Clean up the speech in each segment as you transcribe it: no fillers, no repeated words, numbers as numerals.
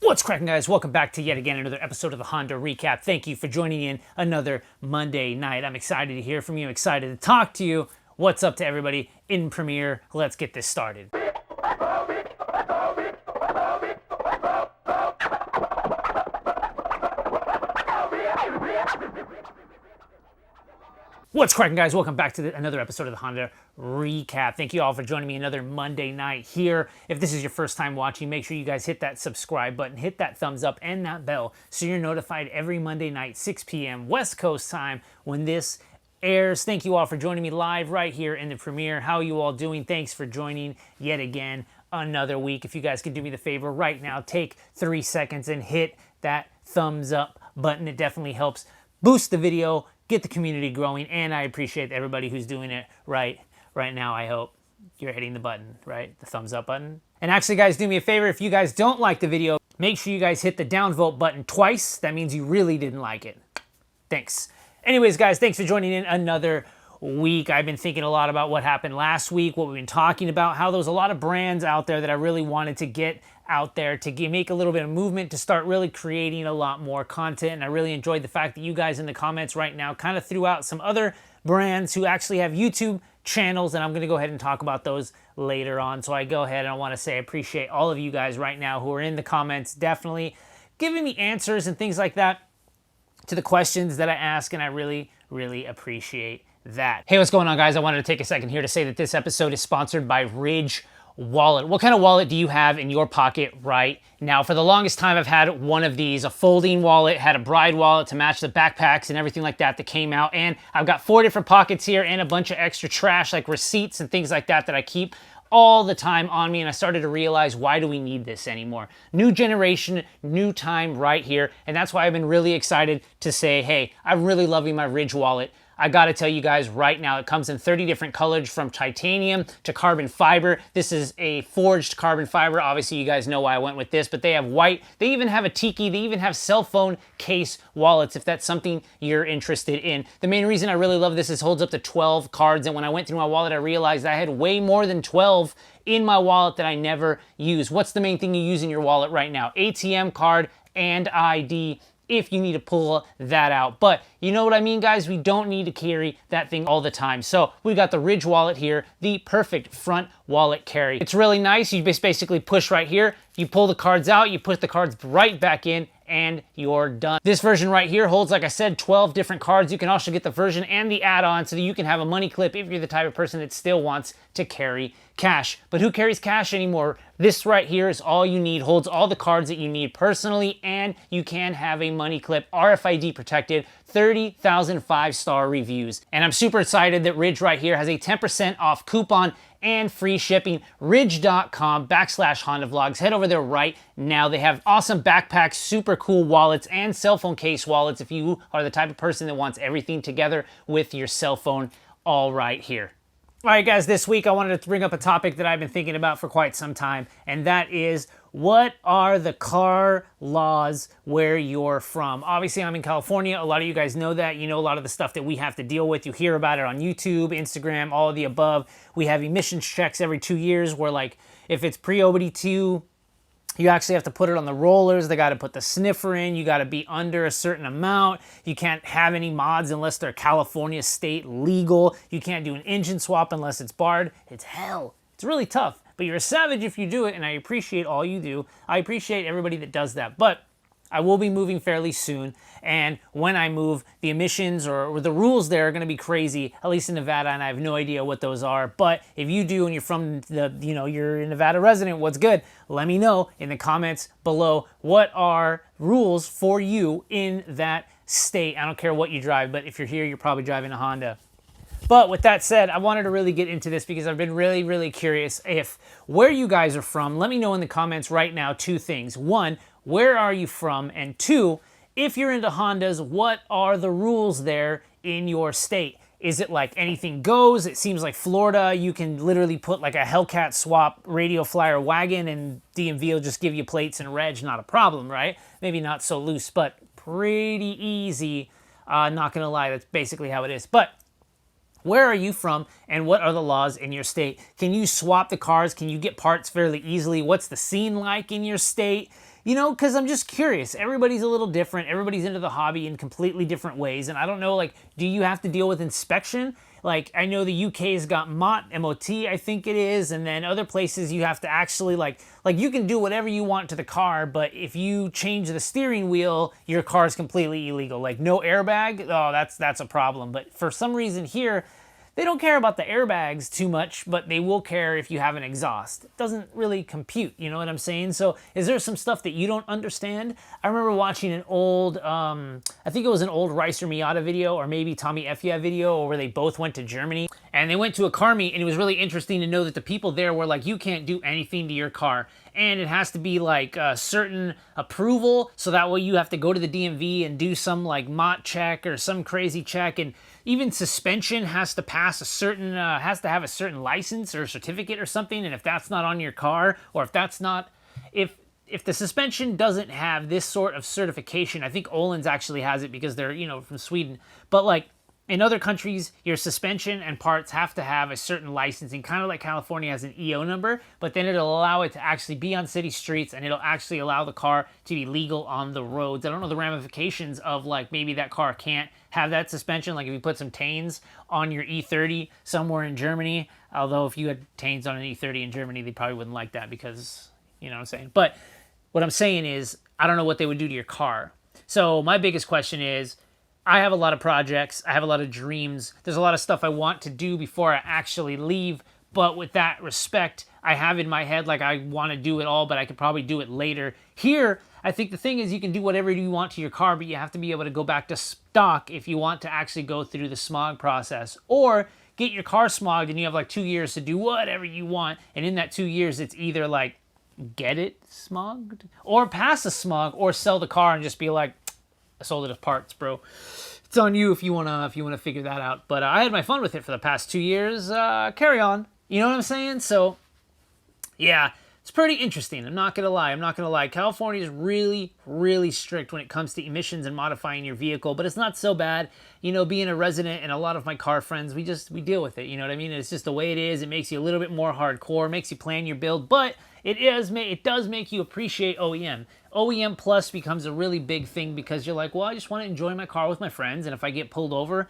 What's cracking, guys? Welcome back to yet again another episode of the Honda Recap. Thank you for joining in another Monday night. I'm excited to hear from you, excited to talk to you. What's up to everybody in Premiere? Let's get this started. What's cracking, guys? Welcome back to another episode of the Honda Recap. Thank you all for joining me another Monday night here. If this is your first time watching, make sure you guys hit that subscribe button, hit that thumbs up and that bell so you're notified every Monday night, 6 p.m. West Coast time when this airs. Thank you all for joining me live right here in the Premiere. How are you all doing? Thanks for joining yet again another week. If you guys could do me the favor right now, take 3 seconds and hit that thumbs up button. It definitely helps boost the video, get the community growing, and I appreciate everybody who's doing it right now. I hope you're hitting the button, right? The thumbs up button. And actually, guys, do me a favor. If you guys don't like the video, make sure you guys hit the downvote button twice. That means you really didn't like it. Thanks. Anyways, guys, thanks for joining in another week. I've been thinking a lot about what happened last week, what we've been talking about, how there was a lot of brands out there that I really wanted to get out there to make a little bit of movement, to start really creating a lot more content. And I really enjoyed the fact that you guys in the comments right now kind of threw out some other brands who actually have YouTube channels, and I'm going to go ahead and talk about those later on. So I go ahead and I want to say I appreciate all of you guys right now who are in the comments, definitely giving me answers and things like that to the questions that I ask, and I really appreciate that. Hey, what's going on, guys? I wanted to take a second here to say that this episode is sponsored by Ridge Wallet. What kind of wallet do you have in your pocket right now? For the longest time, I've had one of these, a folding wallet, had a bride wallet to match the backpacks and everything like that came out. And I've got 4 different pockets here and a bunch of extra trash like receipts and things like that I keep all the time on me. And I started to realize, why do we need this anymore? New generation, new time right here. And that's why I've been really excited to say, hey, I'm really loving my Ridge wallet. I gotta tell you guys right now, it comes in 30 different colors, from titanium to carbon fiber. This is a forged carbon fiber. Obviously, you guys know why I went with this, but they have white. They even have a tiki. They even have cell phone case wallets, if that's something you're interested in. The main reason I really love this is it holds up to 12 cards, and when I went through my wallet, I realized I had way more than 12 in my wallet that I never use. What's the main thing you use in your wallet right now? ATM card and ID, if you need to pull that out. But you know what I mean, guys? We don't need to carry that thing all the time. So we got the Ridge wallet here, the perfect front wallet carry. It's really nice. You just basically push right here, you pull the cards out, you put the cards right back in, and you're done. This version right here holds, like I said, 12 different cards. You can also get the version and the add-on so that you can have a money clip if you're the type of person that still wants to carry cash. But who carries cash anymore? This right here is all you need, holds all the cards that you need personally, and you can have a money clip, RFID protected, 30,000 5-star reviews. And I'm super excited that Ridge right here has a 10% off coupon and free shipping. Ridge.com/HondaVlogs. Head over there right now. They have awesome backpacks, super cool wallets, and cell phone case wallets if you are the type of person that wants everything together with your cell phone all right here. All right, guys, this week I wanted to bring up a topic that I've been thinking about for quite some time, and that is, what are the car laws where you're from? Obviously, I'm in California. A lot of you guys know that. You know a lot of the stuff that we have to deal with. You hear about it on YouTube, Instagram, all of the above. We have emissions checks every 2 years where, like, if it's pre-OBD2, you actually have to put it on the rollers. They got to put the sniffer in. You got to be under a certain amount. You can't have any mods unless they're California state legal. You can't do an engine swap unless it's barred. It's hell. It's really tough. But you're a savage if you do it, and I appreciate all you do. I appreciate everybody that does that. But I will be moving fairly soon, and when I move, the emissions or the rules there are going to be crazy, at least in Nevada, and I have no idea what those are. But if you do and you're from the, you're a Nevada resident, what's good? Let me know in the comments below, what are rules for you in that state. I don't care what you drive, but if you're here, you're probably driving a Honda. But with that said, I wanted to really get into this because I've been really curious if where you guys are from. Let me know in the comments right now 2 things. 1, where are you from? And 2, if you're into Hondas, what are the rules there in your state? Is it like anything goes? It seems like Florida, you can literally put like a Hellcat swap radio flyer wagon and DMV will just give you plates and reg, not a problem, right? Maybe not so loose, but pretty easy. Not gonna lie, that's basically how it is. But where are you from and what are the laws in your state? Can you swap the cars? Can you get parts fairly easily? What's the scene like in your state? You know, because I'm just curious. Everybody's a little different. Everybody's into the hobby in completely different ways. And I don't know, like, do you have to deal with inspection? Like, I know the UK's got MOT, I think it is, and then other places you have to actually, like you can do whatever you want to the car, but if you change the steering wheel, your car is completely illegal. Like, no airbag, oh, that's a problem. But for some reason here, they don't care about the airbags too much, but they will care if you have an exhaust. It doesn't really compute, you know what I'm saying? So is there some stuff that you don't understand? I remember watching an old, I think it was an old Ricer Miata video, or maybe Tommy Effia video, where they both went to Germany. And they went to a car meet, and it was really interesting to know that the people there were like, you can't do anything to your car. And it has to be like a certain approval, so that way you have to go to the DMV and do some like MOT check or some crazy check. And even suspension has to pass a certain, has to have a certain license or certificate or something. And if that's not on your car, or if that's not, if the suspension doesn't have this sort of certification, I think Öhlins actually has it because they're, you know, from Sweden. But like, in other countries, your suspension and parts have to have a certain licensing, kind of like California has an EO number, but then it'll allow it to actually be on city streets, and it'll actually allow the car to be legal on the roads. I don't know the ramifications of, like, maybe that car can't have that suspension, like if you put some Tains on your E30 somewhere in Germany, although if you had Tains on an E30 in Germany, they probably wouldn't like that because, you know what I'm saying? But what I'm saying is, I don't know what they would do to your car. So my biggest question is, I have a lot of projects, I have a lot of dreams, there's a lot of stuff I want to do before I actually leave, but with that respect, I have in my head, like, I want to do it all, but I could probably do it later. Here, I think the thing is, you can do whatever you want to your car, but you have to be able to go back to stock if you want to actually go through the smog process, or get your car smogged and you have like 2 years to do whatever you want, and in that 2 years, it's either like, get it smogged, or pass the smog, or sell the car and just be like, I sold it as parts, bro. It's on you if you wanna figure that out. But I had my fun with it for the past 2 years. Carry on. You know what I'm saying? So, yeah, it's pretty interesting. I'm not gonna lie. California is really, really strict when it comes to emissions and modifying your vehicle, but it's not so bad. You know, being a resident and a lot of my car friends, we deal with it. You know what I mean? It's just the way it is. It makes you a little bit more hardcore, makes you plan your build, but it does make you appreciate OEM. OEM Plus becomes a really big thing because you're like, well, I just want to enjoy my car with my friends, and if I get pulled over,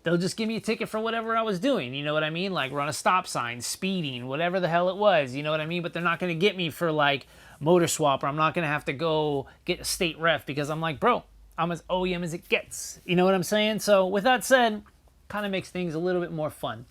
they'll just give me a ticket for whatever I was doing, you know what I mean? Like run a stop sign, speeding, whatever the hell it was, you know what I mean? But they're not going to get me for like motor swap, or I'm not going to have to go get a state ref because I'm like, bro, I'm as OEM as it gets. You know what I'm saying? So with that said, kind of makes things a little bit more fun.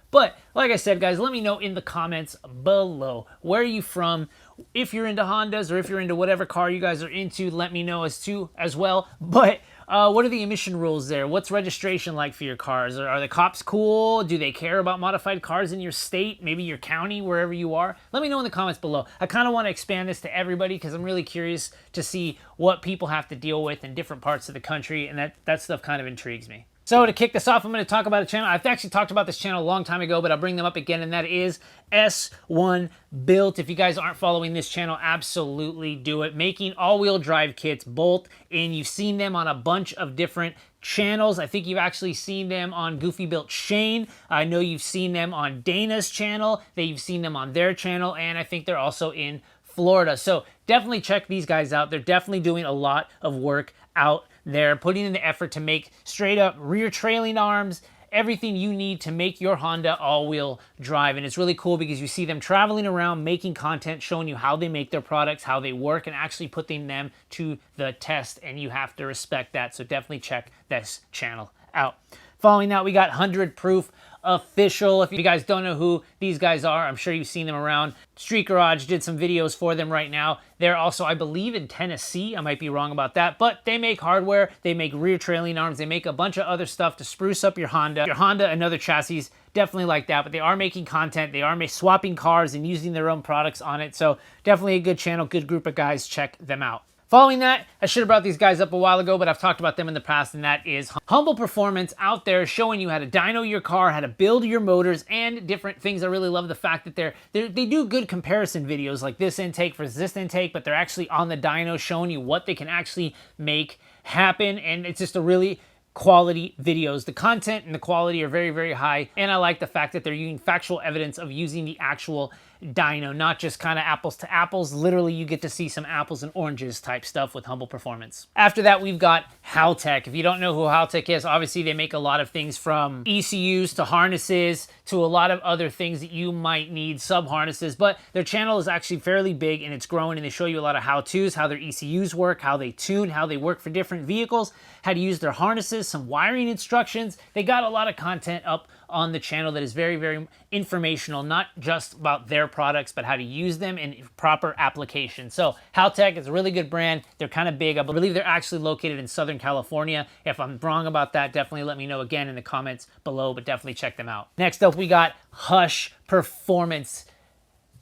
But like I said, guys, let me know in the comments below. Where are you from? If you're into Hondas, or if you're into whatever car you guys are into, let me know as well. But what are the emission rules there? What's registration like for your cars? Are the cops cool? Do they care about modified cars in your state, maybe your county, wherever you are? Let me know in the comments below. I kind of want to expand this to everybody because I'm really curious to see what people have to deal with in different parts of the country, and that stuff kind of intrigues me. So to kick this off, I'm going to talk about a channel. I've actually talked about this channel a long time ago, but I'll bring them up again, and that is S1 Built. If you guys aren't following this channel, absolutely do it. Making all-wheel drive kits, bolt, and you've seen them on a bunch of different channels. I think you've actually seen them on Goofy Built Shane. I know you've seen them on Dana's channel, that you've seen them on their channel, and I think they're also in Florida. So definitely check these guys out. They're definitely doing a lot of work out there, putting in the effort to make straight up rear trailing arms, everything you need to make your Honda all-wheel drive. And it's really cool because you see them traveling around, making content, showing you how they make their products, how they work, and actually putting them to the test. And you have to respect that. So definitely check this channel out. Following that, we got 100 Proof Official. If you guys don't know who these guys are, I'm sure you've seen them around. Street Garage did some videos for them right now. They're also, I believe, in Tennessee. I might be wrong about that, but they make hardware, they make rear trailing arms, they make a bunch of other stuff to spruce up your Honda. And other chassis, definitely like that, but they are making content, they are swapping cars and using their own products on it, so definitely a good channel, good group of guys. Check them out. Following that, I should have brought these guys up a while ago, but I've talked about them in the past, and that is Humble Performance, out there showing you how to dyno your car, how to build your motors, and different things. I really love the fact that they do good comparison videos like this intake versus this intake, but they're actually on the dyno showing you what they can actually make happen, and it's just a really quality videos. The content and the quality are very, very high, and I like the fact that they're using factual evidence of using the actual dyno, not just kind of apples to apples. Literally, you get to see some apples and oranges type stuff with Humble Performance. After that, we've got Haltech. If you don't know who Haltech is, obviously they make a lot of things from ECUs to harnesses to a lot of other things that you might need, sub harnesses, but their channel is actually fairly big and it's growing, and they show you a lot of how-tos, how their ECUs work, how they tune, how they work for different vehicles, how to use their harnesses, some wiring instructions. They got a lot of content up on the channel that is very, very informational, not just about their products, but how to use them in proper application. So Haltech is a really good brand. They're kind of big. I believe they're actually located in Southern California. If I'm wrong about that, definitely let me know again in the comments below, but definitely check them out. Next up, we got Hush Performance.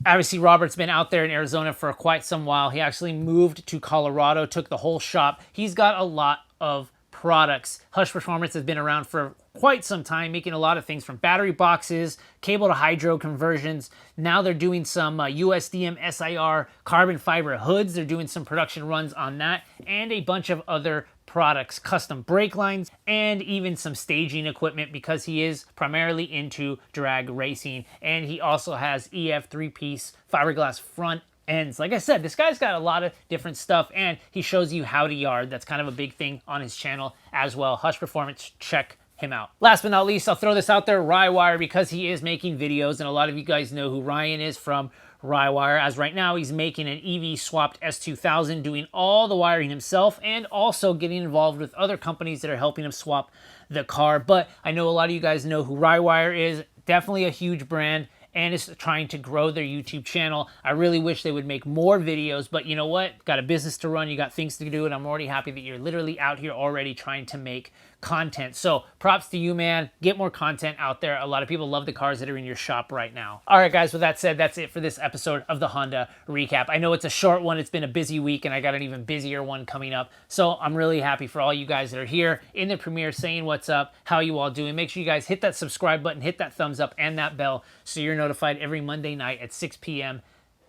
Obviously, Robert's been out there in Arizona for quite some while. He actually moved to Colorado, took the whole shop. He's got a lot of products. Hush Performance has been around for quite some time, making a lot of things from battery boxes, cable to hydro conversions. Now they're doing some USDM SIR carbon fiber hoods. They're doing some production runs on that, and a bunch of other products, custom brake lines, and even some staging equipment, because he is primarily into drag racing. And he also has EF 3-piece fiberglass front ends. Like I said, this guy's got a lot of different stuff, and he shows you how to yard. That's kind of a big thing on his channel as well. Hush Performance, check him out. Last but not least, I'll throw this out there, Rywire, because he is making videos, and a lot of you guys know who Ryan is from Rywire. As right now, he's making an EV swapped S2000, doing all the wiring himself, and also getting involved with other companies that are helping him swap the car. But I know a lot of you guys know who Rywire is. Definitely a huge brand, and is trying to grow their YouTube channel. I really wish they would make more videos, but you know what? Got a business to run, you got things to do, and I'm already happy that you're literally out here already trying to make content. So props to you, man. Get more content out there. A lot of people love the cars that are in your shop right now. All right, guys, with that said, that's it for this episode of the Honda Recap. I know it's a short one. It's been a busy week, and I got an even busier one coming up. So I'm really happy for all you guys that are here in the premiere saying what's up, how you all doing. Make sure you guys hit that subscribe button, hit that thumbs up, and that bell so you're notified every Monday night at 6 p.m.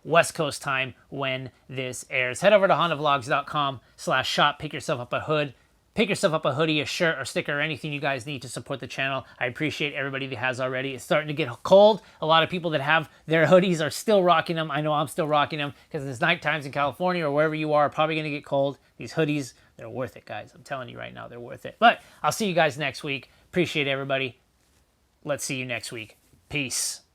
West Coast time when this airs. Head over to HondaVlogs.com/shop. Pick yourself up a hood. Pick yourself up a hoodie, a shirt, or sticker, or anything you guys need to support the channel. I appreciate everybody that has already. It's starting to get cold. A lot of people that have their hoodies are still rocking them. I know I'm still rocking them because it's night times in California or wherever you are probably going to get cold. These hoodies, they're worth it, guys. I'm telling you right now, they're worth it. But I'll see you guys next week. Appreciate everybody. Let's see you next week. Peace.